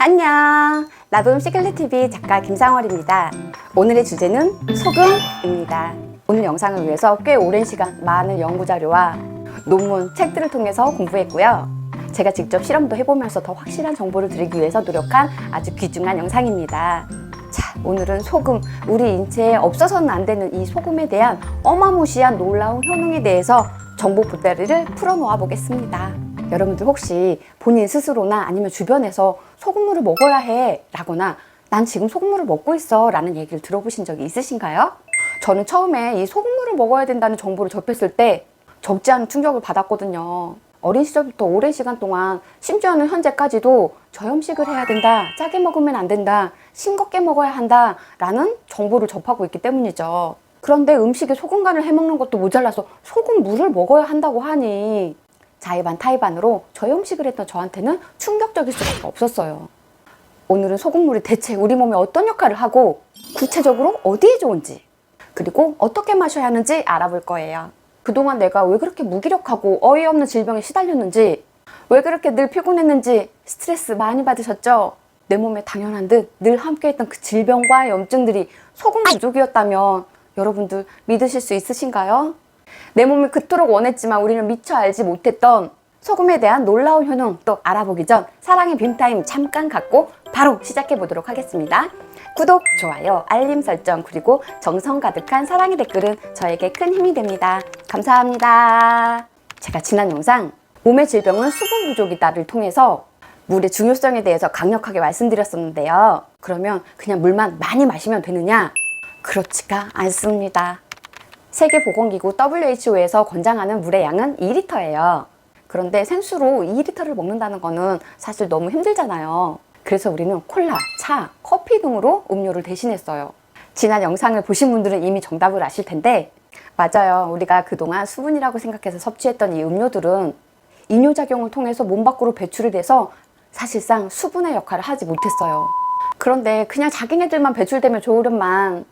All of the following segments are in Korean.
안녕, 나도 시클릿TV 작가 김상월입니다. 오늘의 주제는 소금입니다. 오늘 영상을 위해서 꽤 오랜 시간 많은 연구자료와 논문, 책들을 통해서 공부했고요. 제가 직접 실험도 해보면서 더 확실한 정보를 드리기 위해서 노력한 아주 귀중한 영상입니다. 자, 오늘은 소금, 우리 인체에 없어서는 안 되는 이 소금에 대한 어마무시한 놀라운 효능에 대해서 정보 보따리를 풀어놓아 보겠습니다. 여러분들 혹시 본인 스스로나 아니면 주변에서 소금물을 먹어야 해 라거나 난 지금 소금물을 먹고 있어 라는 얘기를 들어보신 적이 있으신가요? 저는 처음에 이 소금물을 먹어야 된다는 정보를 접했을 때 적지 않은 충격을 받았거든요. 어린 시절부터 오랜 시간 동안, 심지어는 현재까지도 저염식을 해야 된다, 짜게 먹으면 안 된다, 싱겁게 먹어야 한다 라는 정보를 접하고 있기 때문이죠. 그런데 음식에 소금간을 해먹는 것도 모자라서 소금물을 먹어야 한다고 하니 자의반 타의반으로 저염식을 했던 저한테는 충격적일 수밖에 없었어요. 오늘은 소금물이 대체 우리 몸에 어떤 역할을 하고 구체적으로 어디에 좋은지, 그리고 어떻게 마셔야 하는지 알아볼 거예요. 그동안 내가 왜 그렇게 무기력하고 어이없는 질병에 시달렸는지, 왜 그렇게 늘 피곤했는지 스트레스 많이 받으셨죠? 내 몸에 당연한 듯 늘 함께했던 그 질병과 염증들이 소금 부족이었다면 여러분들 믿으실 수 있으신가요? 내 몸이 그토록 원했지만 우리는 미처 알지 못했던 소금에 대한 놀라운 효능 또 알아보기 전 사랑의 빔타임 잠깐 갖고 바로 시작해 보도록 하겠습니다. 구독, 좋아요, 알림 설정, 그리고 정성 가득한 사랑의 댓글은 저에게 큰 힘이 됩니다. 감사합니다. 제가 지난 영상 몸의 질병은 수분 부족이다를 통해서 물의 중요성에 대해서 강력하게 말씀드렸었는데요. 그러면 그냥 물만 많이 마시면 되느냐? 그렇지가 않습니다. 세계보건기구 WHO에서 권장하는 물의 양은 2리터예요. 그런데 생수로 2리터를 먹는다는 거는 사실 너무 힘들잖아요. 그래서 우리는 콜라, 차, 커피 등으로 음료를 대신했어요. 지난 영상을 보신 분들은 이미 정답을 아실 텐데, 맞아요. 우리가 그동안 수분이라고 생각해서 섭취했던 이 음료들은 이뇨작용을 통해서 몸 밖으로 배출이 돼서 사실상 수분의 역할을 하지 못했어요. 그런데 그냥 자기네들만 배출되면 좋으련만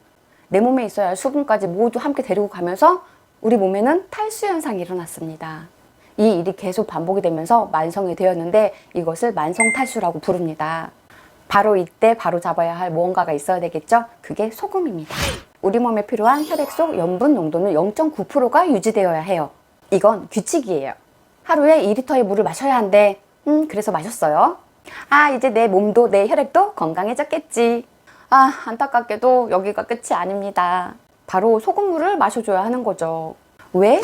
내 몸에 있어야 할 수분까지 모두 함께 데리고 가면서 우리 몸에는 탈수 현상이 일어났습니다. 이 일이 계속 반복이 되면서 만성이 되었는데 이것을 만성탈수라고 부릅니다. 바로 이때 바로 잡아야 할 무언가가 있어야 되겠죠? 그게 소금입니다. 우리 몸에 필요한 혈액 속 염분 농도는 0.9%가 유지되어야 해요. 이건 규칙이에요. 하루에 2리터의 물을 마셔야 한대. 그래서 마셨어요. 아, 이제 내 몸도 내 혈액도 건강해졌겠지. 아, 안타깝게도 여기가 끝이 아닙니다. 바로 소금물을 마셔줘야 하는 거죠. 왜?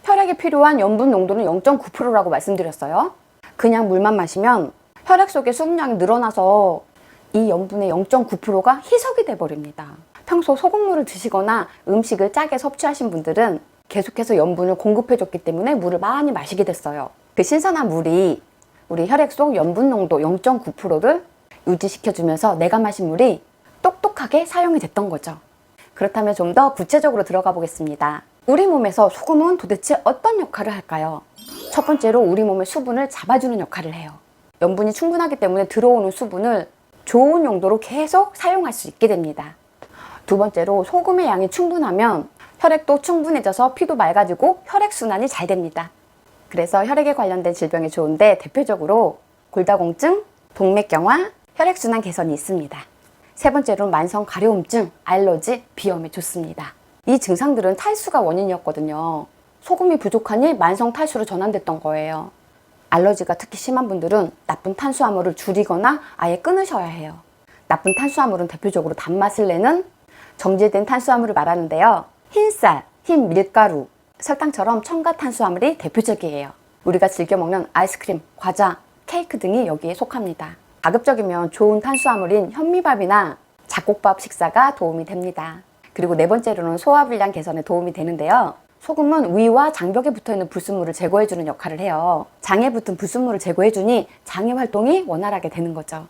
혈액에 필요한 염분 농도는 0.9%라고 말씀드렸어요. 그냥 물만 마시면 혈액 속의 수분량이 늘어나서 이 염분의 0.9%가 희석이 돼버립니다. 평소 소금물을 드시거나 음식을 짜게 섭취하신 분들은 계속해서 염분을 공급해줬기 때문에 물을 많이 마시게 됐어요. 그 신선한 물이 우리 혈액 속 염분 농도 0.9%를 유지시켜주면서 내가 마신 물이 똑똑하게 사용이 됐던 거죠. 그렇다면 좀 더 구체적으로 들어가 보겠습니다. 우리 몸에서 소금은 도대체 어떤 역할을 할까요? 첫 번째로 우리 몸의 수분을 잡아주는 역할을 해요. 염분이 충분하기 때문에 들어오는 수분을 좋은 용도로 계속 사용할 수 있게 됩니다. 두 번째로 소금의 양이 충분하면 혈액도 충분해져서 피도 맑아지고 혈액순환이 잘 됩니다. 그래서 혈액에 관련된 질병에 좋은데 대표적으로 골다공증, 동맥경화, 혈액순환 개선이 있습니다. 세 번째로는 만성 가려움증, 알러지, 비염에 좋습니다. 이 증상들은 탈수가 원인이었거든요. 소금이 부족하니 만성 탈수로 전환됐던 거예요. 알러지가 특히 심한 분들은 나쁜 탄수화물을 줄이거나 아예 끊으셔야 해요. 나쁜 탄수화물은 대표적으로 단맛을 내는 정제된 탄수화물을 말하는데요. 흰쌀, 흰 밀가루, 설탕처럼 첨가 탄수화물이 대표적이에요. 우리가 즐겨 먹는 아이스크림, 과자, 케이크 등이 여기에 속합니다. 가급적이면 좋은 탄수화물인 현미밥이나 잡곡밥 식사가 도움이 됩니다. 그리고 네 번째로는 소화불량 개선에 도움이 되는데요. 소금은 위와 장벽에 붙어있는 불순물을 제거해주는 역할을 해요. 장에 붙은 불순물을 제거해주니 장의 활동이 원활하게 되는 거죠.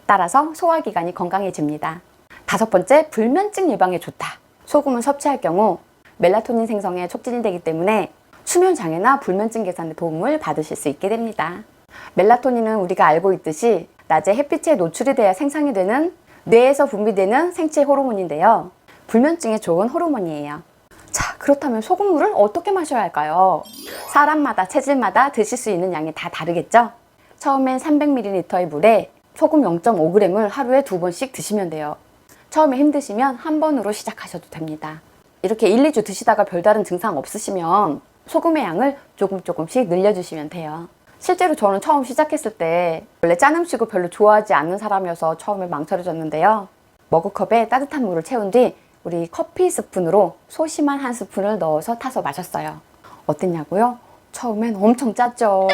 따라서 소화기관이 건강해집니다. 다섯 번째, 불면증 예방에 좋다. 소금을 섭취할 경우 멜라토닌 생성에 촉진이 되기 때문에 수면 장애나 불면증 개선에 도움을 받으실 수 있게 됩니다. 멜라토닌은 우리가 알고 있듯이 낮에 햇빛에 노출이 돼야 생성이 되는 뇌에서 분비되는 생체 호르몬인데요. 불면증에 좋은 호르몬이에요. 자, 그렇다면 소금물을 어떻게 마셔야 할까요? 사람마다 체질마다 드실 수 있는 양이 다 다르겠죠? 처음엔 300ml의 물에 소금 0.5g을 하루에 2번씩 드시면 돼요. 처음에 힘드시면 한 번으로 시작하셔도 됩니다. 이렇게 1, 2주 드시다가 별다른 증상 없으시면 소금의 양을 조금씩 늘려주시면 돼요. 실제로 저는 처음 시작했을 때 원래 짠 음식을 별로 좋아하지 않는 사람이어서 처음에 망설여졌는데요. 머그컵에 따뜻한 물을 채운 뒤 우리 커피 스푼으로 소심한 한 스푼을 넣어서 타서 마셨어요. 어땠냐고요? 처음엔 엄청 짰죠.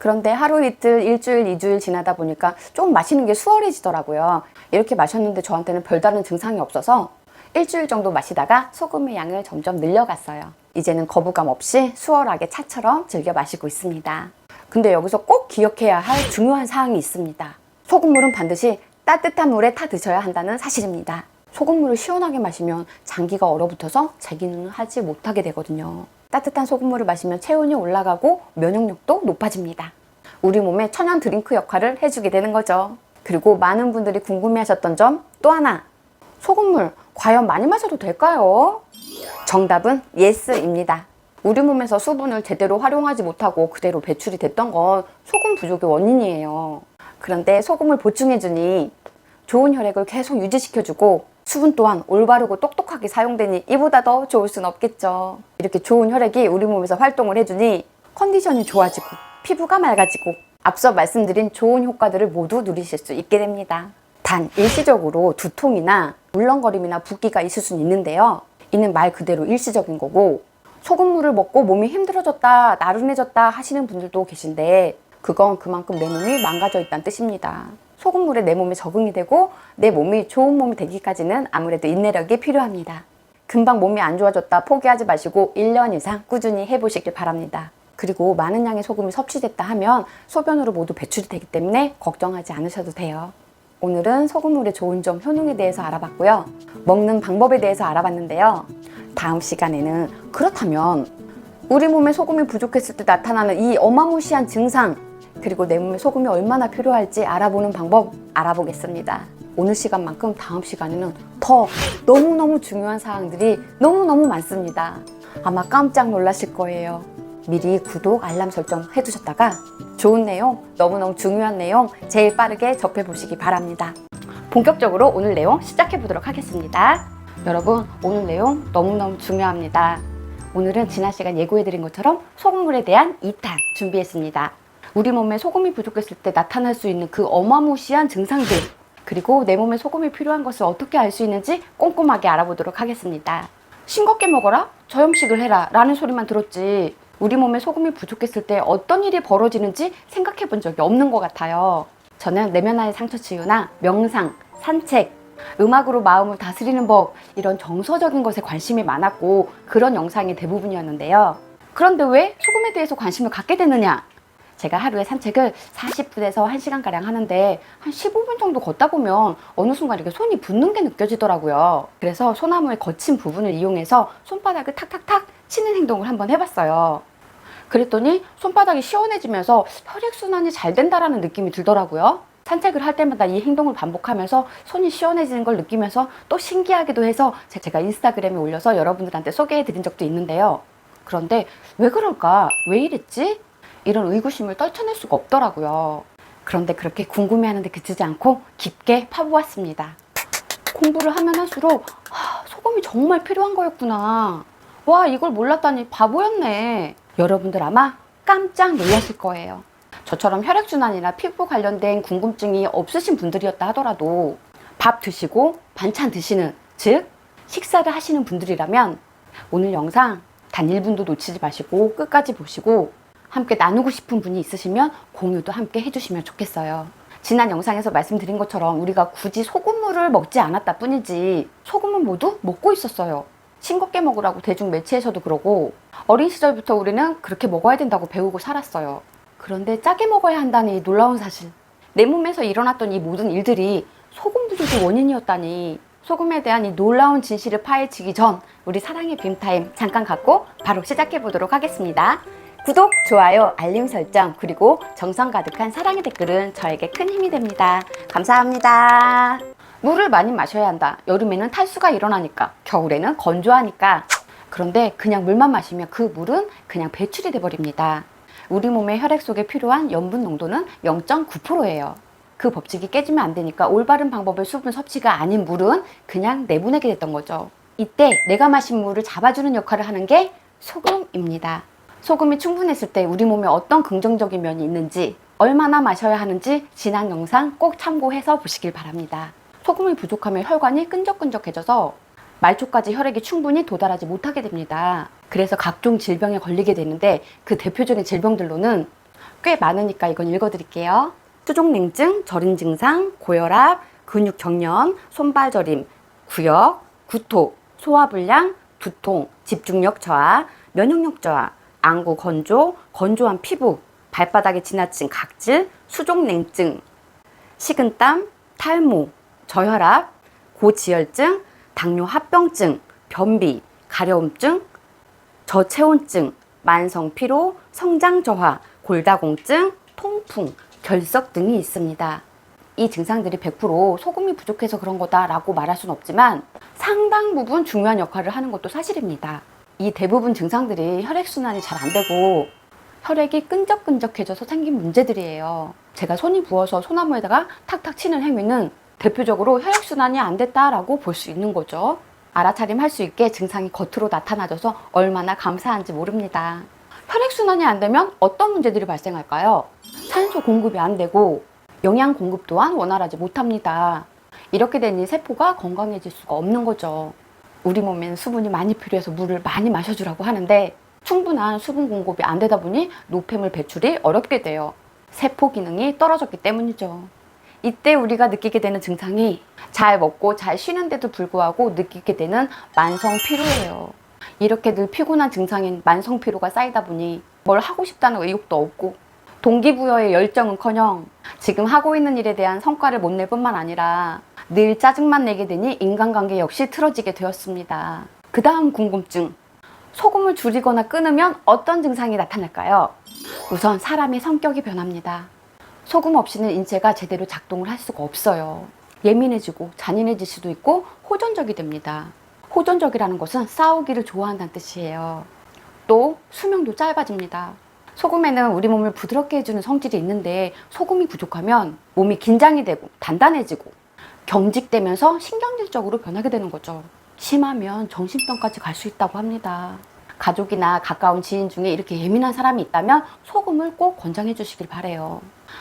그런데 하루 이틀, 일주일, 2주일 지나다 보니까 좀 마시는 게 수월해지더라고요. 이렇게 마셨는데 저한테는 별다른 증상이 없어서 일주일 정도 마시다가 소금의 양을 점점 늘려갔어요. 이제는 거부감 없이 수월하게 차처럼 즐겨 마시고 있습니다. 근데 여기서 꼭 기억해야 할 중요한 사항이 있습니다. 소금물은 반드시 따뜻한 물에 타 드셔야 한다는 사실입니다. 소금물을 시원하게 마시면 장기가 얼어붙어서 제 기능을 하지 못하게 되거든요. 따뜻한 소금물을 마시면 체온이 올라가고 면역력도 높아집니다. 우리 몸에 천연 드링크 역할을 해주게 되는 거죠. 그리고 많은 분들이 궁금해하셨던 점 또 하나. 소금물 과연 많이 마셔도 될까요? 정답은 예스입니다. 우리 몸에서 수분을 제대로 활용하지 못하고 그대로 배출이 됐던 건 소금 부족의 원인이에요. 그런데 소금을 보충해주니 좋은 혈액을 계속 유지시켜주고 수분 또한 올바르고 똑똑하게 사용되니 이보다 더 좋을 순 없겠죠. 이렇게 좋은 혈액이 우리 몸에서 활동을 해주니 컨디션이 좋아지고 피부가 맑아지고 앞서 말씀드린 좋은 효과들을 모두 누리실 수 있게 됩니다. 단 일시적으로 두통이나 물렁거림이나 붓기가 있을 수는 있는데요. 이는 말 그대로 일시적인 거고 소금물을 먹고 몸이 힘들어졌다, 나른해졌다 하시는 분들도 계신데 그건 그만큼 내 몸이 망가져 있다는 뜻입니다. 소금물에 내 몸에 적응이 되고 내 몸이 좋은 몸이 되기까지는 아무래도 인내력이 필요합니다. 금방 몸이 안 좋아졌다 포기하지 마시고 1년 이상 꾸준히 해보시길 바랍니다. 그리고 많은 양의 소금이 섭취됐다 하면 소변으로 모두 배출이 되기 때문에 걱정하지 않으셔도 돼요. 오늘은 소금물의 좋은 점, 효능에 대해서 알아봤고요. 먹는 방법에 대해서 알아봤는데요. 다음 시간에는 그렇다면 우리 몸에 소금이 부족했을 때 나타나는 이 어마무시한 증상 그리고 내 몸에 소금이 얼마나 필요할지 알아보는 방법 알아보겠습니다. 오늘 시간만큼 다음 시간에는 더 너무너무 중요한 사항들이 너무너무 많습니다. 아마 깜짝 놀라실 거예요. 미리 구독, 알람 설정 해두셨다가 좋은 내용, 너무너무 중요한 내용 제일 빠르게 접해보시기 바랍니다. 본격적으로 오늘 내용 시작해보도록 하겠습니다. 여러분, 오늘 내용 너무너무 중요합니다. 오늘은 지난 시간 예고해드린 것처럼 소금물에 대한 2탄 준비했습니다. 우리 몸에 소금이 부족했을 때 나타날 수 있는 그 어마무시한 증상들 그리고 내 몸에 소금이 필요한 것을 어떻게 알 수 있는지 꼼꼼하게 알아보도록 하겠습니다. 싱겁게 먹어라? 저염식을 해라 라는 소리만 들었지 우리 몸에 소금이 부족했을 때 어떤 일이 벌어지는지 생각해 본 적이 없는 것 같아요. 저는 내면화의 상처 치유나 명상, 산책, 음악으로 마음을 다스리는 법 이런 정서적인 것에 관심이 많았고 그런 영상이 대부분이었는데요. 그런데 왜 소금에 대해서 관심을 갖게 됐느냐? 제가 하루에 산책을 40분에서 1시간가량 하는데 한 15분 정도 걷다 보면 어느 순간 이렇게 손이 붓는 게 느껴지더라고요. 그래서 소나무의 거친 부분을 이용해서 손바닥을 탁탁탁 치는 행동을 한번 해봤어요. 그랬더니 손바닥이 시원해지면서 혈액순환이 잘 된다라는 느낌이 들더라고요. 산책을 할 때마다 이 행동을 반복하면서 손이 시원해지는 걸 느끼면서 또 신기하기도 해서 제가 인스타그램에 올려서 여러분들한테 소개해드린 적도 있는데요. 그런데 왜 그럴까? 왜 이랬지? 이런 의구심을 떨쳐낼 수가 없더라고요. 그런데 그렇게 궁금해하는데 그치지 않고 깊게 파보았습니다. 공부를 하면 할수록 소금이 정말 필요한 거였구나. 와, 이걸 몰랐다니 바보였네. 여러분들 아마 깜짝 놀라실 거예요. 저처럼 혈액순환이나 피부 관련된 궁금증이 없으신 분들이었다 하더라도 밥 드시고 반찬 드시는, 즉 식사를 하시는 분들이라면 오늘 영상 단 1분도 놓치지 마시고 끝까지 보시고 함께 나누고 싶은 분이 있으시면 공유도 함께 해주시면 좋겠어요. 지난 영상에서 말씀드린 것처럼 우리가 굳이 소금물을 먹지 않았다 뿐이지 소금은 모두 먹고 있었어요. 싱겁게 먹으라고 대중 매체에서도 그러고 어린 시절부터 우리는 그렇게 먹어야 된다고 배우고 살았어요. 그런데 짜게 먹어야 한다는 이 놀라운 사실, 내 몸에서 일어났던 이 모든 일들이 소금 부족의 원인이었다니, 소금에 대한 이 놀라운 진실을 파헤치기 전 우리 사랑의 빔타임 잠깐 갖고 바로 시작해 보도록 하겠습니다. 구독, 좋아요, 알림 설정, 그리고 정성 가득한 사랑의 댓글은 저에게 큰 힘이 됩니다. 감사합니다. 물을 많이 마셔야 한다. 여름에는 탈수가 일어나니까, 겨울에는 건조하니까. 그런데 그냥 물만 마시면 그 물은 그냥 배출이 돼버립니다. 우리 몸의 혈액 속에 필요한 염분 농도는 0.9%예요. 그 법칙이 깨지면 안 되니까 올바른 방법의 수분 섭취가 아닌 물은 그냥 내보내게 됐던 거죠. 이때 내가 마신 물을 잡아주는 역할을 하는 게 소금입니다. 소금이 충분했을 때 우리 몸에 어떤 긍정적인 면이 있는지, 얼마나 마셔야 하는지 지난 영상 꼭 참고해서 보시길 바랍니다. 소금이 부족하면 혈관이 끈적끈적해져서 말초까지 혈액이 충분히 도달하지 못하게 됩니다. 그래서 각종 질병에 걸리게 되는데 그 대표적인 질병들로는 꽤 많으니까 이건 읽어드릴게요. 수족냉증, 저림 증상, 고혈압, 근육경련, 손발저림, 구역, 구토, 소화불량, 두통, 집중력 저하, 면역력 저하, 안구 건조, 건조한 피부, 발바닥에 지나친 각질, 수족냉증, 식은땀, 탈모, 저혈압, 고지혈증, 당뇨 합병증, 변비, 가려움증, 저체온증, 만성피로, 성장저하, 골다공증, 통풍, 결석 등이 있습니다. 이 증상들이 100% 소금이 부족해서 그런 거다라고 말할 수는 없지만 상당 부분 중요한 역할을 하는 것도 사실입니다. 이 대부분 증상들이 혈액순환이 잘 안 되고 혈액이 끈적끈적해져서 생긴 문제들이에요. 제가 손이 부어서 소나무에다가 탁탁 치는 행위는 대표적으로 혈액순환이 안 됐다라고 볼 수 있는 거죠. 알아차림 할 수 있게 증상이 겉으로 나타나줘서 얼마나 감사한지 모릅니다. 혈액순환이 안 되면 어떤 문제들이 발생할까요? 산소 공급이 안 되고 영양 공급 또한 원활하지 못합니다. 이렇게 되니 세포가 건강해질 수가 없는 거죠. 우리 몸에는 수분이 많이 필요해서 물을 많이 마셔주라고 하는데 충분한 수분 공급이 안 되다 보니 노폐물 배출이 어렵게 돼요. 세포 기능이 떨어졌기 때문이죠. 이때 우리가 느끼게 되는 증상이 잘 먹고 잘 쉬는데도 불구하고 느끼게 되는 만성 피로예요. 이렇게 늘 피곤한 증상인 만성 피로가 쌓이다 보니 뭘 하고 싶다는 의욕도 없고 동기부여의 열정은커녕 지금 하고 있는 일에 대한 성과를 못 낼 뿐만 아니라 늘 짜증만 내게 되니 인간관계 역시 틀어지게 되었습니다. 그 다음 궁금증. 소금을 줄이거나 끊으면 어떤 증상이 나타날까요? 우선 사람의 성격이 변합니다. 소금 없이는 인체가 제대로 작동을 할 수가 없어요. 예민해지고 잔인해질 수도 있고 호전적이 됩니다. 호전적이라는 것은 싸우기를 좋아한다는 뜻이에요. 또 수명도 짧아집니다. 소금에는 우리 몸을 부드럽게 해주는 성질이 있는데 소금이 부족하면 몸이 긴장이 되고 단단해지고 경직되면서 신경질적으로 변하게 되는 거죠. 심하면 정신병까지 갈 수 있다고 합니다. 가족이나 가까운 지인 중에 이렇게 예민한 사람이 있다면 소금을 꼭 권장해 주시길 바래요.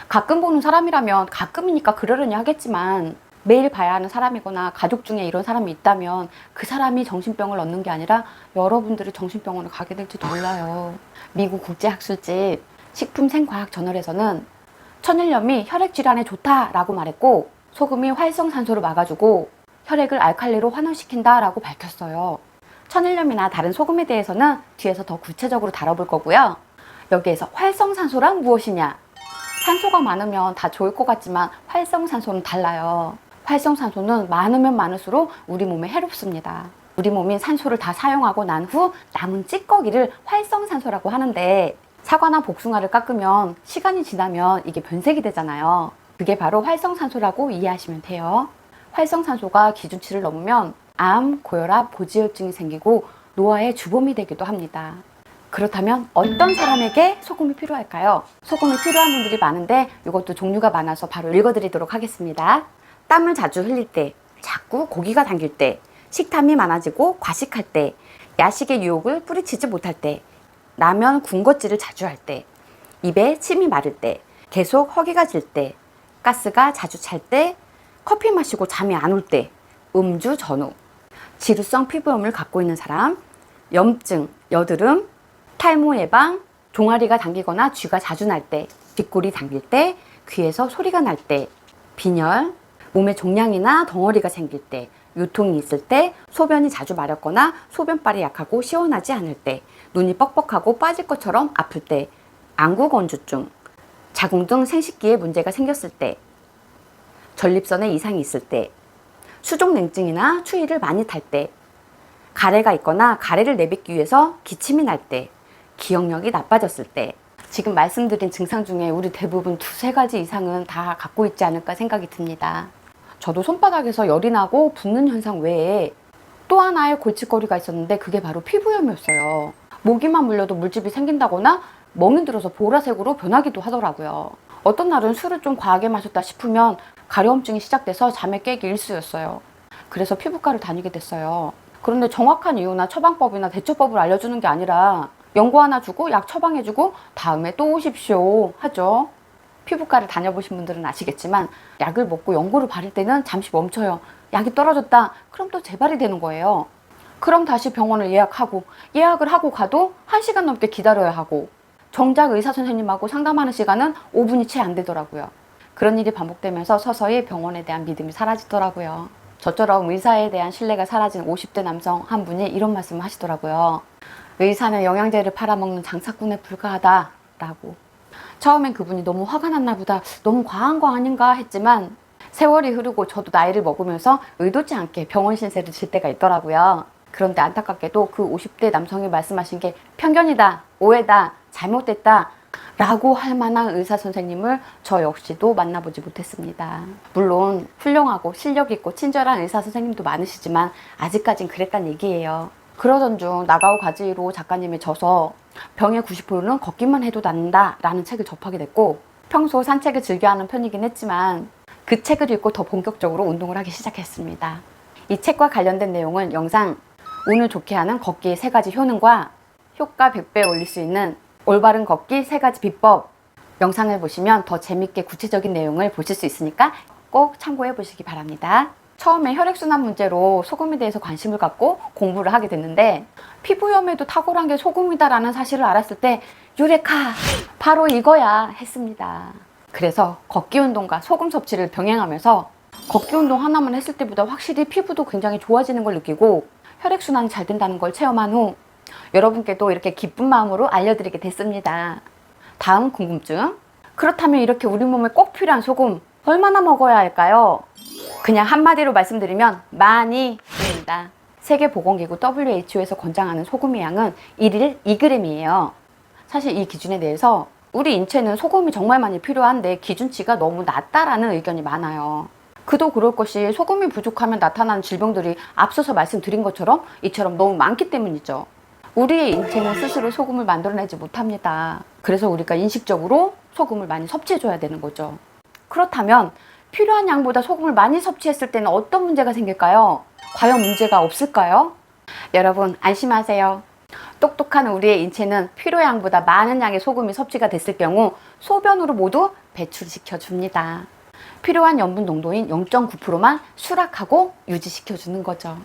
가끔 보는 사람이라면 가끔이니까 그러려니 하겠지만 매일 봐야 하는 사람이거나 가족 중에 이런 사람이 있다면 그 사람이 정신병을 얻는 게 아니라 여러분들이 정신병원을 가게 될지도 몰라요. 미국 국제학술집 식품생과학저널에서는 천일염이 혈액질환에 좋다라고 말했고 소금이 활성산소를 막아주고 혈액을 알칼리로 환원시킨다라고 밝혔어요. 천일염이나 다른 소금에 대해서는 뒤에서 더 구체적으로 다뤄볼 거고요. 여기에서 활성산소란 무엇이냐? 산소가 많으면 다 좋을 것 같지만 활성산소는 달라요. 활성산소는 많으면 많을수록 우리 몸에 해롭습니다. 우리 몸이 산소를 다 사용하고 난 후 남은 찌꺼기를 활성산소라고 하는데 사과나 복숭아를 깎으면 시간이 지나면 이게 변색이 되잖아요. 그게 바로 활성산소라고 이해하시면 돼요. 활성산소가 기준치를 넘으면 암, 고혈압, 고지혈증이 생기고 노화의 주범이 되기도 합니다. 그렇다면 어떤 사람에게 소금이 필요할까요? 소금이 필요한 분들이 많은데 이것도 종류가 많아서 바로 읽어드리도록 하겠습니다. 땀을 자주 흘릴 때, 자꾸 고기가 당길 때, 식탐이 많아지고 과식할 때, 야식의 유혹을 뿌리치지 못할 때, 라면 군것질을 자주 할 때, 입에 침이 마를 때, 계속 허기가 질 때, 가스가 자주 찰 때, 커피 마시고 잠이 안 올 때, 음주 전후, 지루성 피부염을 갖고 있는 사람, 염증, 여드름, 탈모 예방, 종아리가 당기거나 쥐가 자주 날 때, 뒷골이 당길 때, 귀에서 소리가 날 때, 빈혈, 몸에 종양이나 덩어리가 생길 때, 요통이 있을 때, 소변이 자주 마렵거나 소변발이 약하고 시원하지 않을 때, 눈이 뻑뻑하고 빠질 것처럼 아플 때, 안구 건조증, 자궁 등 생식기에 문제가 생겼을 때, 전립선에 이상이 있을 때, 수족냉증이나 추위를 많이 탈 때, 가래가 있거나 가래를 내뱉기 위해서 기침이 날 때, 기억력이 나빠졌을 때, 지금 말씀드린 증상 중에 우리 대부분 두세 가지 이상은 다 갖고 있지 않을까 생각이 듭니다. 저도 손바닥에서 열이 나고 붓는 현상 외에 또 하나의 골칫거리가 있었는데 그게 바로 피부염이었어요. 모기만 물려도 물집이 생긴다거나 멍이 들어서 보라색으로 변하기도 하더라고요. 어떤 날은 술을 좀 과하게 마셨다 싶으면 가려움증이 시작돼서 잠에 깨기 일쑤였어요. 그래서 피부과를 다니게 됐어요. 그런데 정확한 이유나 처방법이나 대처법을 알려주는 게 아니라 연고 하나 주고 약 처방해주고 다음에 또 오십시오 하죠. 피부과를 다녀보신 분들은 아시겠지만 약을 먹고 연고를 바를 때는 잠시 멈춰요. 약이 떨어졌다. 그럼 또 재발이 되는 거예요. 그럼 다시 병원을 예약을 하고 가도 1시간 넘게 기다려야 하고 정작 의사 선생님하고 상담하는 시간은 5분이 채 안 되더라고요. 그런 일이 반복되면서 서서히 병원에 대한 믿음이 사라지더라고요. 저처럼 의사에 대한 신뢰가 사라진 50대 남성 한 분이 이런 말씀을 하시더라고요. 의사는 영양제를 팔아먹는 장사꾼에 불과하다라고. 처음엔 그분이 너무 화가 났나 보다, 너무 과한 거 아닌가 했지만 세월이 흐르고 저도 나이를 먹으면서 의도치 않게 병원 신세를 질 때가 있더라고요. 그런데 안타깝게도 그 50대 남성이 말씀하신 게 편견이다, 오해다, 잘못됐다 라고 할 만한 의사 선생님을 저 역시도 만나보지 못했습니다. 물론 훌륭하고 실력 있고 친절한 의사 선생님도 많으시지만 아직까진 그랬단 얘기예요. 그러던 중 나가오 가지로 작가님이 저서 병의 90%는 걷기만 해도 낫는다 라는 책을 접하게 됐고, 평소 산책을 즐겨하는 편이긴 했지만 그 책을 읽고 더 본격적으로 운동을 하기 시작했습니다. 이 책과 관련된 내용은 영상 운을 좋게 하는 걷기의 3가지 효능과 효과 100배 올릴 수 있는 올바른 걷기 3가지 비법 영상을 보시면 더 재밌게 구체적인 내용을 보실 수 있으니까 꼭 참고해 보시기 바랍니다. 처음에 혈액순환 문제로 소금에 대해서 관심을 갖고 공부를 하게 됐는데 피부염에도 탁월한 게 소금이다라는 사실을 알았을 때 유레카! 바로 이거야 했습니다. 그래서 걷기 운동과 소금 섭취를 병행하면서 걷기 운동 하나만 했을 때보다 확실히 피부도 굉장히 좋아지는 걸 느끼고 혈액순환이 잘 된다는 걸 체험한 후 여러분께도 이렇게 기쁜 마음으로 알려드리게 됐습니다. 다음 궁금증. 그렇다면 이렇게 우리 몸에 꼭 필요한 소금 얼마나 먹어야 할까요? 그냥 한마디로 말씀드리면 많이입니다. 세계보건기구 WHO에서 권장하는 소금의 양은 1일 2g이에요. 사실 이 기준에 대해서 우리 인체는 소금이 정말 많이 필요한데 기준치가 너무 낮다라는 의견이 많아요. 그도 그럴 것이 소금이 부족하면 나타나는 질병들이 앞서서 말씀드린 것처럼 이처럼 너무 많기 때문이죠. 우리의 인체는 스스로 소금을 만들어내지 못합니다. 그래서 우리가 인식적으로 소금을 많이 섭취해줘야 되는 거죠. 그렇다면 필요한 양보다 소금을 많이 섭취했을 때는 어떤 문제가 생길까요? 과연 문제가 없을까요? 여러분 안심하세요. 똑똑한 우리의 인체는 필요 양보다 많은 양의 소금이 섭취가 됐을 경우 소변으로 모두 배출시켜 줍니다. 필요한 염분 농도인 0.9%만 수락하고 유지시켜주는 거죠.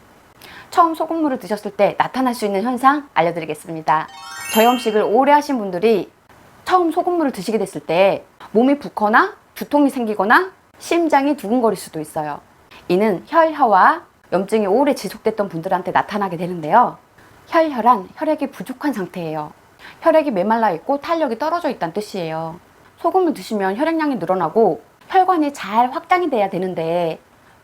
처음 소금물을 드셨을 때 나타날 수 있는 현상 알려드리겠습니다. 저염식을 오래 하신 분들이 처음 소금물을 드시게 됐을 때 몸이 붓거나 두통이 생기거나 심장이 두근거릴 수도 있어요. 이는 혈혈화 염증이 오래 지속됐던 분들한테 나타나게 되는데요. 혈혈한 혈액이 부족한 상태예요. 혈액이 메말라 있고 탄력이 떨어져 있다는 뜻이에요. 소금을 드시면 혈액량이 늘어나고 혈관이 잘 확장이 돼야 되는데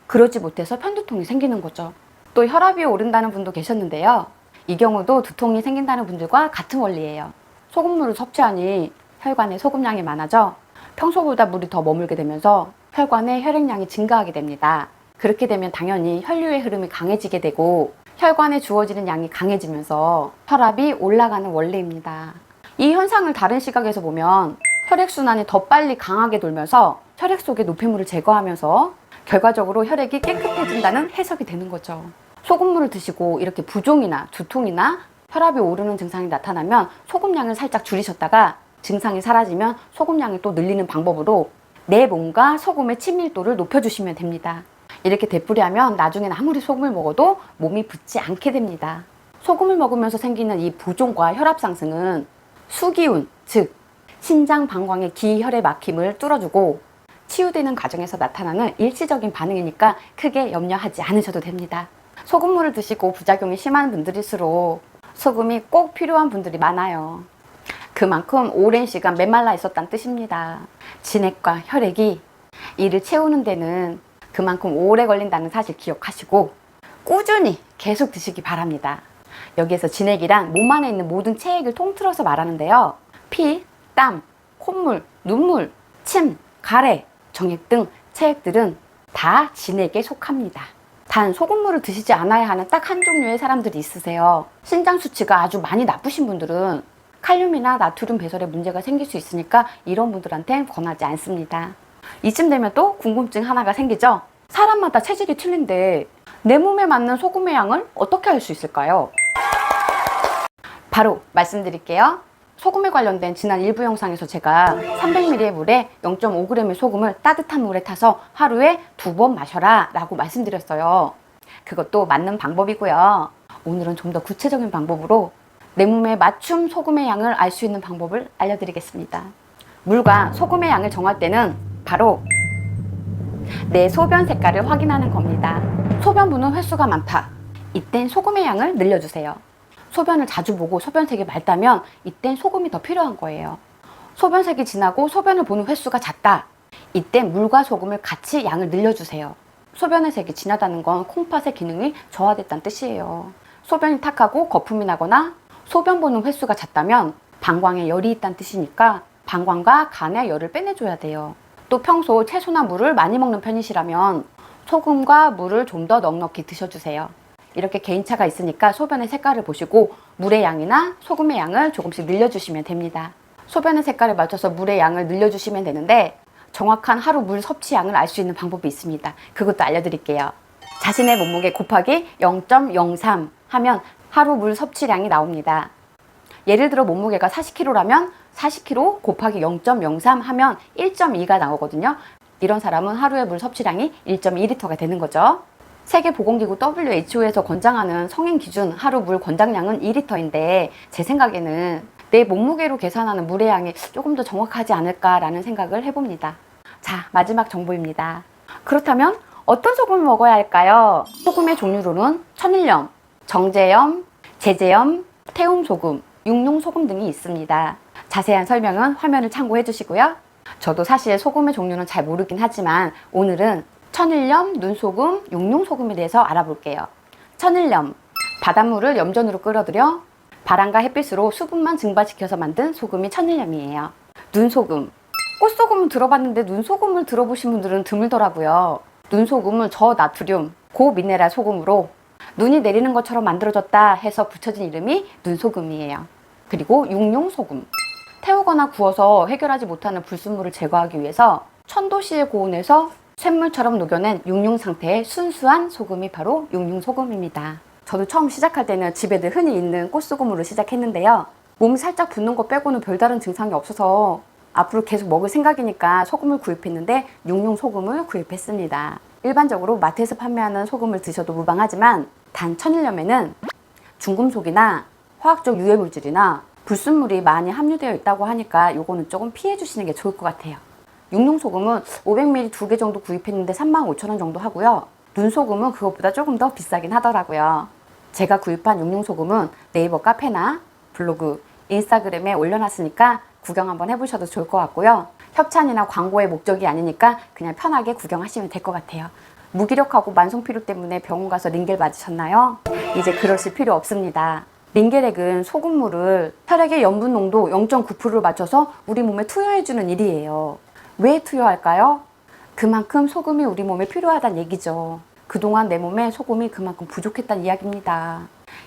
그러지 못해서 편두통이 생기는 거죠. 또 혈압이 오른다는 분도 계셨는데요. 이 경우도 두통이 생긴다는 분들과 같은 원리예요. 소금물을 섭취하니 혈관에 소금량이 많아져 평소보다 물이 더 머물게 되면서 혈관의 혈액량이 증가하게 됩니다. 그렇게 되면 당연히 혈류의 흐름이 강해지게 되고 혈관에 주어지는 양이 강해지면서 혈압이 올라가는 원리입니다. 이 현상을 다른 시각에서 보면 혈액순환이 더 빨리 강하게 돌면서 혈액 속의 노폐물을 제거하면서 결과적으로 혈액이 깨끗해진다는 해석이 되는 거죠. 소금물을 드시고 이렇게 부종이나 두통이나 혈압이 오르는 증상이 나타나면 소금량을 살짝 줄이셨다가 증상이 사라지면 소금량을 또 늘리는 방법으로 내 몸과 소금의 친밀도를 높여주시면 됩니다. 이렇게 되풀이하면 나중엔 아무리 소금을 먹어도 몸이 붓지 않게 됩니다. 소금을 먹으면서 생기는 이 부종과 혈압 상승은 수기운, 즉 신장 방광의 기혈의 막힘을 뚫어주고 치유되는 과정에서 나타나는 일시적인 반응이니까 크게 염려하지 않으셔도 됩니다. 소금물을 드시고 부작용이 심한 분들일수록 소금이 꼭 필요한 분들이 많아요. 그만큼 오랜 시간 메말라 있었다는 뜻입니다. 진액과 혈액이 이를 채우는 데는 그만큼 오래 걸린다는 사실 기억하시고 꾸준히 계속 드시기 바랍니다. 여기에서 진액이란 몸 안에 있는 모든 체액을 통틀어서 말하는데요. 피, 땀, 콧물, 눈물, 침, 가래, 정액 등 체액들은 다 진액에 속합니다. 단 소금물을 드시지 않아야 하는 딱 한 종류의 사람들이 있으세요. 신장 수치가 아주 많이 나쁘신 분들은 칼륨이나 나트륨 배설에 문제가 생길 수 있으니까 이런 분들한텐 권하지 않습니다. 이쯤 되면 또 궁금증 하나가 생기죠? 사람마다 체질이 틀린데 내 몸에 맞는 소금의 양을 어떻게 알 수 있을까요? 바로 말씀드릴게요. 소금에 관련된 지난 일부 영상에서 제가 300ml의 물에 0.5g의 소금을 따뜻한 물에 타서 하루에 2번 마셔라 라고 말씀드렸어요. 그것도 맞는 방법이고요. 오늘은 좀 더 구체적인 방법으로 내 몸에 맞춤 소금의 양을 알 수 있는 방법을 알려드리겠습니다. 물과 소금의 양을 정할 때는 바로 내 소변 색깔을 확인하는 겁니다. 소변부는 횟수가 많다. 이땐 소금의 양을 늘려주세요. 소변을 자주 보고 소변색이 맑다면 이땐 소금이 더 필요한 거예요. 소변색이 진하고 소변을 보는 횟수가 잦다. 이땐 물과 소금을 같이 양을 늘려주세요. 소변의 색이 진하다는 건 콩팥의 기능이 저하됐다는 뜻이에요. 소변이 탁하고 거품이 나거나 소변 보는 횟수가 잦다면 방광에 열이 있다는 뜻이니까 방광과 간의 열을 빼내줘야 돼요. 또 평소 채소나 물을 많이 먹는 편이시라면 소금과 물을 좀 더 넉넉히 드셔주세요. 이렇게 개인차가 있으니까 소변의 색깔을 보시고 물의 양이나 소금의 양을 조금씩 늘려주시면 됩니다. 소변의 색깔에 맞춰서 물의 양을 늘려주시면 되는데 정확한 하루 물 섭취량을 알 수 있는 방법이 있습니다. 그것도 알려드릴게요. 자신의 몸무게 곱하기 0.03 하면 하루 물 섭취량이 나옵니다. 예를 들어 몸무게가 40kg라면 40kg 곱하기 0.03 하면 1.2가 나오거든요. 이런 사람은 하루의 물 섭취량이 1.2L가 되는 거죠. 세계보건기구 WHO에서 권장하는 성인 기준 하루 물 권장량은 2L인데 제 생각에는 내 몸무게로 계산하는 물의 양이 조금 더 정확하지 않을까라는 생각을 해봅니다. 자, 마지막 정보입니다. 그렇다면 어떤 소금을 먹어야 할까요? 소금의 종류로는 천일염, 정제염, 제제염, 태움소금, 육룡소금 등이 있습니다. 자세한 설명은 화면을 참고해 주시고요. 저도 사실 소금의 종류는 잘 모르긴 하지만 오늘은 천일염, 눈소금, 육룡소금에 대해서 알아볼게요. 천일염, 바닷물을 염전으로 끓여들여 바람과 햇빛으로 수분만 증발시켜서 만든 소금이 천일염이에요. 눈소금, 꽃소금은 들어봤는데 눈소금을 들어보신 분들은 드물더라고요. 눈소금은 저나트륨, 고미네랄 소금으로 눈이 내리는 것처럼 만들어졌다 해서 붙여진 이름이 눈소금이에요. 그리고 육룡소금, 태우거나 구워서 해결하지 못하는 불순물을 제거하기 위해서 천도시에 고온에서 쇳물처럼 녹여낸 육룡 상태의 순수한 소금이 바로 육룡소금입니다. 저도 처음 시작할 때는 집에들 흔히 있는 꽃소금으로 시작했는데요. 몸이 살짝 붓는 거 빼고는 별다른 증상이 없어서 앞으로 계속 먹을 생각이니까 소금을 구입했는데 육룡소금을 구입했습니다. 일반적으로 마트에서 판매하는 소금을 드셔도 무방하지만 단 천일염에는 중금속이나 화학적 유해물질이나 불순물이 많이 함유되어 있다고 하니까 요거는 조금 피해 주시는 게 좋을 것 같아요. 육룡소금은 500ml 2개 정도 구입했는데 35,000원 정도 하고요. 눈소금은 그것보다 조금 더 비싸긴 하더라고요. 제가 구입한 육룡소금은 네이버 카페나 블로그, 인스타그램에 올려놨으니까 구경 한번 해보셔도 좋을 것 같고요. 협찬이나 광고의 목적이 아니니까 그냥 편하게 구경하시면 될 것 같아요. 무기력하고 만성피로 때문에 병원 가서 링겔 맞으셨나요? 이제 그러실 필요 없습니다. 링겔액은 소금물을 혈액의 염분 농도 0.9%를 맞춰서 우리 몸에 투여해주는 일이에요. 왜 투여할까요? 그만큼 소금이 우리 몸에 필요하다는 얘기죠. 그동안 내 몸에 소금이 그만큼 부족했다는 이야기입니다.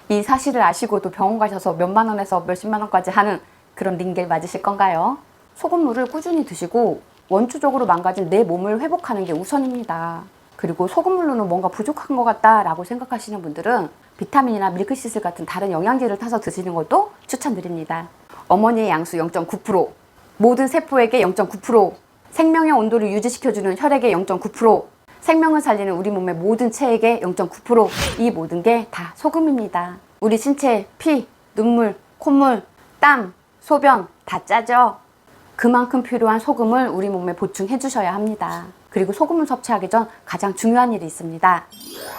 이 사실을 아시고도 병원 가셔서 몇만 원에서 몇십만 원까지 하는 그런 링겔 맞으실 건가요? 소금물을 꾸준히 드시고 원초적으로 망가진 내 몸을 회복하는 게 우선입니다. 그리고 소금물로는 뭔가 부족한 것 같다라고 생각하시는 분들은 비타민이나 밀크시슬 같은 다른 영양제를 타서 드시는 것도 추천드립니다. 어머니의 양수 0.9%, 모든 세포에게 0.9%, 생명의 온도를 유지시켜주는 혈액의 0.9%, 생명을 살리는 우리 몸의 모든 체액의 0.9%, 이 모든 게 다 소금입니다. 우리 신체 피, 눈물, 콧물, 땀, 소변 다 짜죠? 그만큼 필요한 소금을 우리 몸에 보충해 주셔야 합니다. 그리고 소금을 섭취하기 전 가장 중요한 일이 있습니다.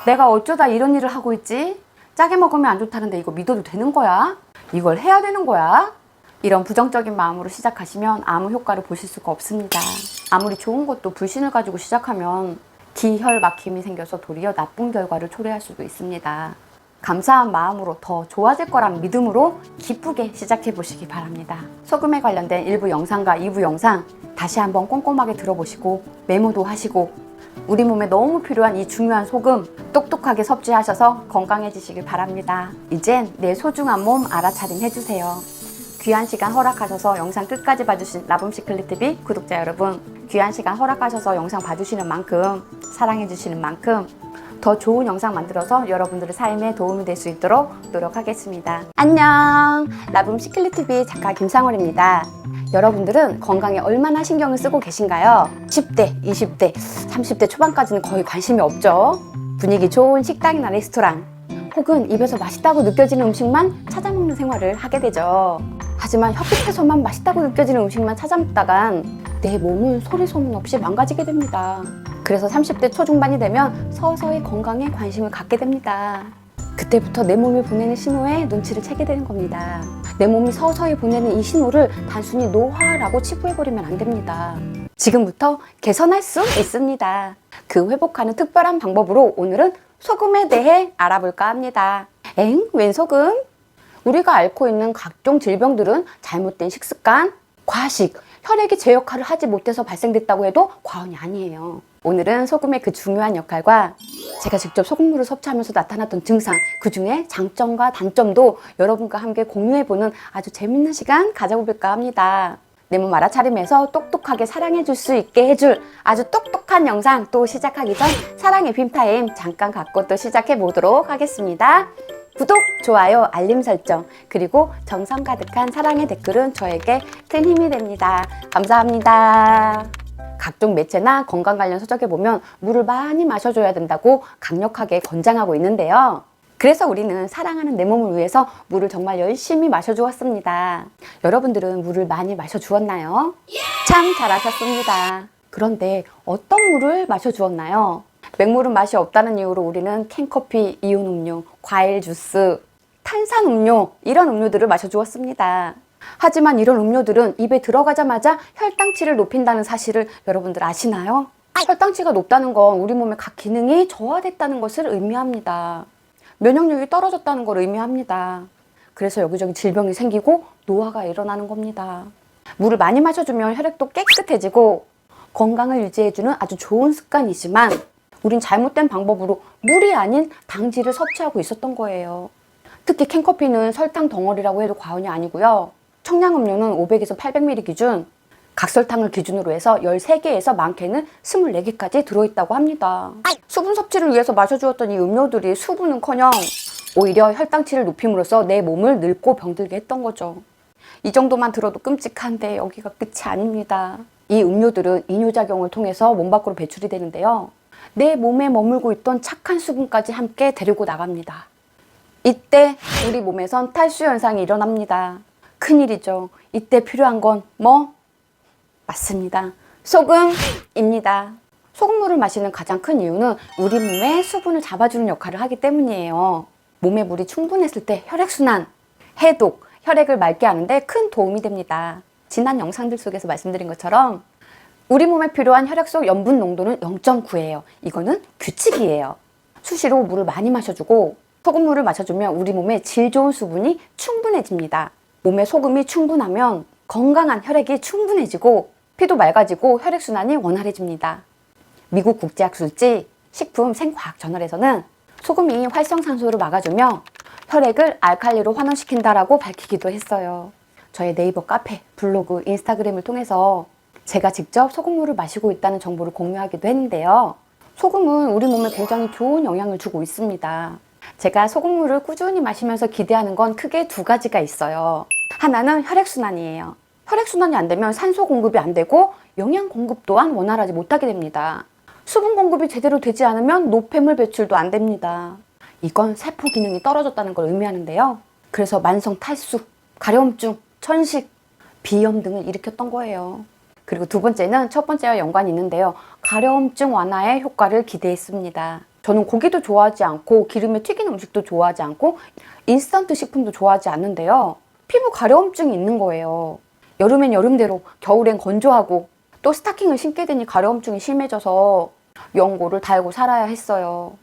내가 어쩌다 이런 일을 하고 있지? 짜게 먹으면 안 좋다는데 이거 믿어도 되는 거야? 이걸 해야 되는 거야? 이런 부정적인 마음으로 시작하시면 아무 효과를 보실 수가 없습니다. 아무리 좋은 것도 불신을 가지고 시작하면 기혈 막힘이 생겨서 도리어 나쁜 결과를 초래할 수도 있습니다. 감사한 마음으로 더 좋아질 거란 믿음으로 기쁘게 시작해 보시기 바랍니다. 소금에 관련된 일부 영상과 2부 영상 다시 한번 꼼꼼하게 들어보시고 메모도 하시고 우리 몸에 너무 필요한 이 중요한 소금 똑똑하게 섭취하셔서 건강해지시길 바랍니다. 이젠 내 소중한 몸 알아차림 해주세요. 귀한 시간 허락하셔서 영상 끝까지 봐주신 라붐시클릿TV 구독자 여러분, 귀한 시간 허락하셔서 영상 봐주시는 만큼, 사랑해주시는 만큼 더 좋은 영상 만들어서 여러분들의 삶에 도움이 될 수 있도록 노력하겠습니다. 안녕! 라붐시클릿TV 작가 김상월입니다. 여러분들은 건강에 얼마나 신경을 쓰고 계신가요? 10대, 20대, 30대 초반까지는 거의 관심이 없죠. 분위기 좋은 식당이나 레스토랑, 혹은 입에서 맛있다고 느껴지는 음식만 찾아먹는 생활을 하게 되죠. 하지만 혀끝에서만 맛있다고 느껴지는 음식만 찾아먹다간 내 몸은 소리 소문 없이 망가지게 됩니다. 그래서 30대 초중반이 되면 서서히 건강에 관심을 갖게 됩니다. 그때부터 내 몸이 보내는 신호에 눈치를 채게 되는 겁니다. 내 몸이 서서히 보내는 이 신호를 단순히 노화라고 치부해버리면 안 됩니다. 지금부터 개선할 수 있습니다. 그 회복하는 특별한 방법으로 오늘은 소금에 대해 알아볼까 합니다. 웬 소금? 우리가 앓고 있는 각종 질병들은 잘못된 식습관, 과식, 혈액이 제 역할을 하지 못해서 발생됐다고 해도 과언이 아니에요. 오늘은 소금의 그 중요한 역할과 제가 직접 소금물을 섭취하면서 나타났던 증상, 그 중에 장점과 단점도 여러분과 함께 공유해보는 아주 재밌는 시간 가져볼까 합니다. 내 몸 알아차림에서 똑똑하게 사랑해줄 수 있게 해줄 아주 똑똑한 영상 또 시작하기 전 사랑의 빔타임 잠깐 갖고 또 시작해보도록 하겠습니다. 구독, 좋아요, 알림 설정, 그리고 정성 가득한 사랑의 댓글은 저에게 큰 힘이 됩니다. 감사합니다. 각종 매체나 건강 관련 서적에 보면 물을 많이 마셔줘야 된다고 강력하게 권장하고 있는데요. 그래서 우리는 사랑하는 내 몸을 위해서 물을 정말 열심히 마셔주었습니다. 여러분들은 물을 많이 마셔주었나요? 참 잘하셨습니다. 그런데 어떤 물을 마셔주었나요? 맹물은 맛이 없다는 이유로 우리는 캔커피, 이온 음료, 과일 주스, 탄산 음료 이런 음료들을 마셔주었습니다. 하지만 이런 음료들은 입에 들어가자마자 혈당치를 높인다는 사실을 여러분들 아시나요? 혈당치가 높다는 건 우리 몸의 각 기능이 저하됐다는 것을 의미합니다. 면역력이 떨어졌다는 걸 의미합니다. 그래서 여기저기 질병이 생기고 노화가 일어나는 겁니다. 물을 많이 마셔주면 혈액도 깨끗해지고 건강을 유지해주는 아주 좋은 습관이지만 우린 잘못된 방법으로 물이 아닌 당지를 섭취하고 있었던 거예요. 특히 캔커피는 설탕 덩어리라고 해도 과언이 아니고요. 청량음료는 500에서 800ml 기준, 각설탕을 기준으로 해서 13개에서 많게는 24개까지 들어있다고 합니다. 수분 섭취를 위해서 마셔주었던 이 음료들이 수분은커녕 오히려 혈당치를 높임으로써 내 몸을 늙고 병들게 했던 거죠. 이 정도만 들어도 끔찍한데 여기가 끝이 아닙니다. 이 음료들은 이뇨작용을 통해서 몸 밖으로 배출이 되는데요. 내 몸에 머물고 있던 착한 수분까지 함께 데리고 나갑니다. 이때 우리 몸에선 탈수 현상이 일어납니다. 큰일이죠. 이때 필요한 건 뭐? 맞습니다. 소금입니다. 소금물을 마시는 가장 큰 이유는 우리 몸에 수분을 잡아주는 역할을 하기 때문이에요. 몸에 물이 충분했을 때 혈액순환, 해독, 혈액을 맑게 하는데 큰 도움이 됩니다. 지난 영상들 속에서 말씀드린 것처럼 우리 몸에 필요한 혈액 속 염분 농도는 0.9예요. 이거는 규칙이에요. 수시로 물을 많이 마셔주고 소금물을 마셔주면 우리 몸에 질 좋은 수분이 충분해집니다. 몸에 소금이 충분하면 건강한 혈액이 충분해지고 피도 맑아지고 혈액순환이 원활해집니다. 미국 국제학술지 식품 생과학 저널에서는 소금이 활성산소를 막아주며 혈액을 알칼리로 환원시킨다라고 밝히기도 했어요. 저의 네이버 카페, 블로그, 인스타그램을 통해서 제가 직접 소금물을 마시고 있다는 정보를 공유하기도 했는데요. 소금은 우리 몸에 굉장히 좋은 영향을 주고 있습니다. 제가 소금물을 꾸준히 마시면서 기대하는 건 크게 두 가지가 있어요. 하나는 혈액순환이에요. 혈액순환이 안 되면 산소 공급이 안 되고 영양 공급 또한 원활하지 못하게 됩니다. 수분 공급이 제대로 되지 않으면 노폐물 배출도 안 됩니다. 이건 세포 기능이 떨어졌다는 걸 의미하는데요. 그래서 만성 탈수, 가려움증, 천식, 비염 등을 일으켰던 거예요. 그리고 두 번째는 첫 번째와 연관이 있는데요. 가려움증 완화에 효과를 기대했습니다. 저는 고기도 좋아하지 않고 기름에 튀긴 음식도 좋아하지 않고 인스턴트 식품도 좋아하지 않는데요. 피부 가려움증이 있는 거예요. 여름엔 여름대로, 겨울엔 건조하고 또 스타킹을 신게 되니 가려움증이 심해져서 연고를 달고 살아야 했어요.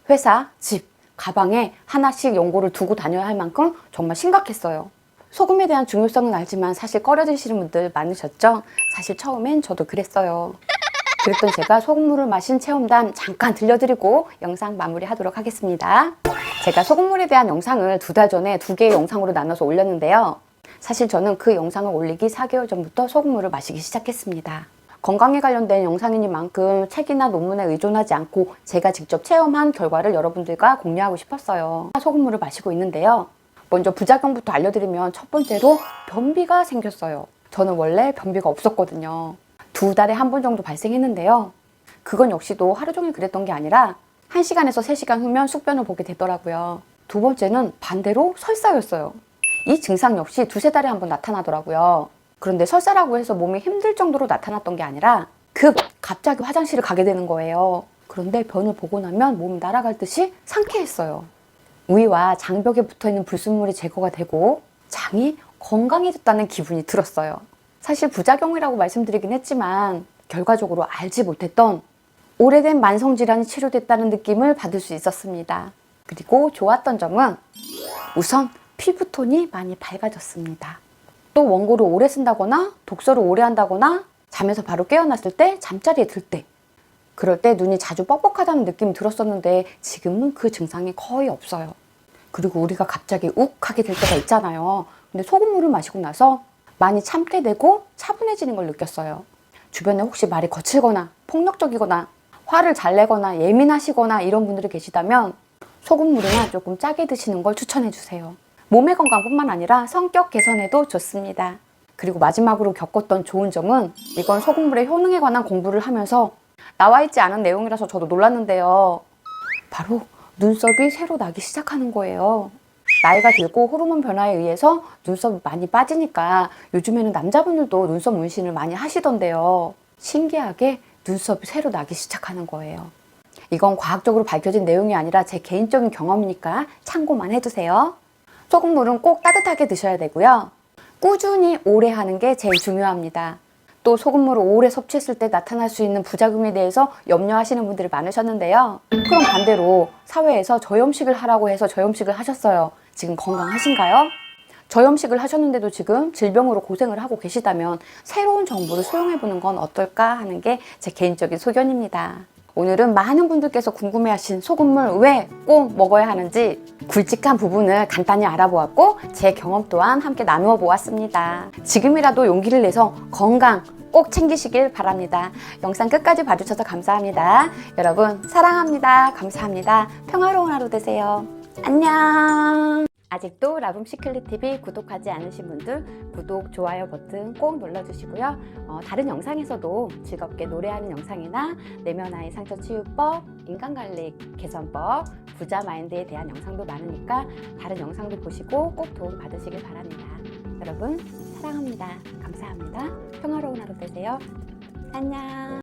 회사, 집, 가방에 하나씩 연고를 두고 다녀야 할 만큼 정말 심각했어요. 소금에 대한 중요성은 알지만 사실 꺼려 드시는 분들 많으셨죠? 사실 처음엔 저도 그랬어요. 그랬던 제가 소금물을 마신 체험담 잠깐 들려드리고 영상 마무리하도록 하겠습니다. 제가 소금물에 대한 영상을 2달 전에 2개의 영상으로 나눠서 올렸는데요. 사실 저는 그 영상을 올리기 4개월 전부터 소금물을 마시기 시작했습니다. 건강에 관련된 영상이니만큼 책이나 논문에 의존하지 않고 제가 직접 체험한 결과를 여러분들과 공유하고 싶었어요. 소금물을 마시고 있는데요. 먼저 부작용부터 알려드리면 첫 번째로 변비가 생겼어요. 저는 원래 변비가 없었거든요. 2달에 한 번 정도 발생했는데요. 그건 역시도 하루 종일 그랬던 게 아니라 1시간에서 3시간 후면 숙변을 보게 되더라고요. 두 번째는 반대로 설사였어요. 이 증상 역시 2~3달에 한 번 나타나더라고요. 그런데 설사라고 해서 몸이 힘들 정도로 나타났던 게 아니라 갑자기 화장실을 가게 되는 거예요. 그런데 변을 보고 나면 몸이 날아갈 듯이 상쾌했어요. 위와 장벽에 붙어있는 불순물이 제거가 되고 장이 건강해졌다는 기분이 들었어요. 사실 부작용이라고 말씀드리긴 했지만 결과적으로 알지 못했던 오래된 만성질환이 치료됐다는 느낌을 받을 수 있었습니다. 그리고 좋았던 점은 우선 피부톤이 많이 밝아졌습니다. 또 원고를 오래 쓴다거나 독서를 오래 한다거나 잠에서 바로 깨어났을 때, 잠자리에 들 때, 그럴 때 눈이 자주 뻑뻑하다는 느낌이 들었었는데 지금은 그 증상이 거의 없어요. 그리고 우리가 갑자기 욱하게 될 때가 있잖아요. 근데 소금물을 마시고 나서 많이 참게 되고 차분해지는 걸 느꼈어요. 주변에 혹시 말이 거칠거나 폭력적이거나 화를 잘 내거나 예민하시거나 이런 분들이 계시다면 소금물이나 조금 짜게 드시는 걸 추천해 주세요. 몸의 건강뿐만 아니라 성격 개선에도 좋습니다. 그리고 마지막으로 겪었던 좋은 점은 이건 소금물의 효능에 관한 공부를 하면서 나와 있지 않은 내용이라서 저도 놀랐는데요. 바로 눈썹이 새로 나기 시작하는 거예요. 나이가 들고 호르몬 변화에 의해서 눈썹이 많이 빠지니까 요즘에는 남자분들도 눈썹 문신을 많이 하시던데요. 신기하게 눈썹이 새로 나기 시작하는 거예요. 이건 과학적으로 밝혀진 내용이 아니라 제 개인적인 경험이니까 참고만 해두세요. 소금물은 꼭 따뜻하게 드셔야 되고요. 꾸준히 오래 하는 게 제일 중요합니다. 또 소금물을 오래 섭취했을 때 나타날 수 있는 부작용에 대해서 염려하시는 분들이 많으셨는데요. 그럼 반대로 사회에서 저염식을 하라고 해서 저염식을 하셨어요. 지금 건강하신가요? 저염식을 하셨는데도 지금 질병으로 고생을 하고 계시다면 새로운 정보를 수용해보는 건 어떨까 하는 게 제 개인적인 소견입니다. 오늘은 많은 분들께서 궁금해하신 소금물 왜 꼭 먹어야 하는지 굵직한 부분을 간단히 알아보았고 제 경험 또한 함께 나누어 보았습니다. 지금이라도 용기를 내서 건강 꼭 챙기시길 바랍니다. 영상 끝까지 봐주셔서 감사합니다. 여러분 사랑합니다. 감사합니다. 평화로운 하루 되세요. 안녕. 아직도 라붐시클릿TV 구독하지 않으신 분들 구독, 좋아요 버튼 꼭 눌러주시고요. 다른 영상에서도 즐겁게 노래하는 영상이나 내면 아이 상처 치유법, 인간관리 개선법, 부자 마인드에 대한 영상도 많으니까 다른 영상도 보시고 꼭 도움 받으시길 바랍니다. 여러분 사랑합니다. 감사합니다. 평화로운 하루 되세요. 안녕.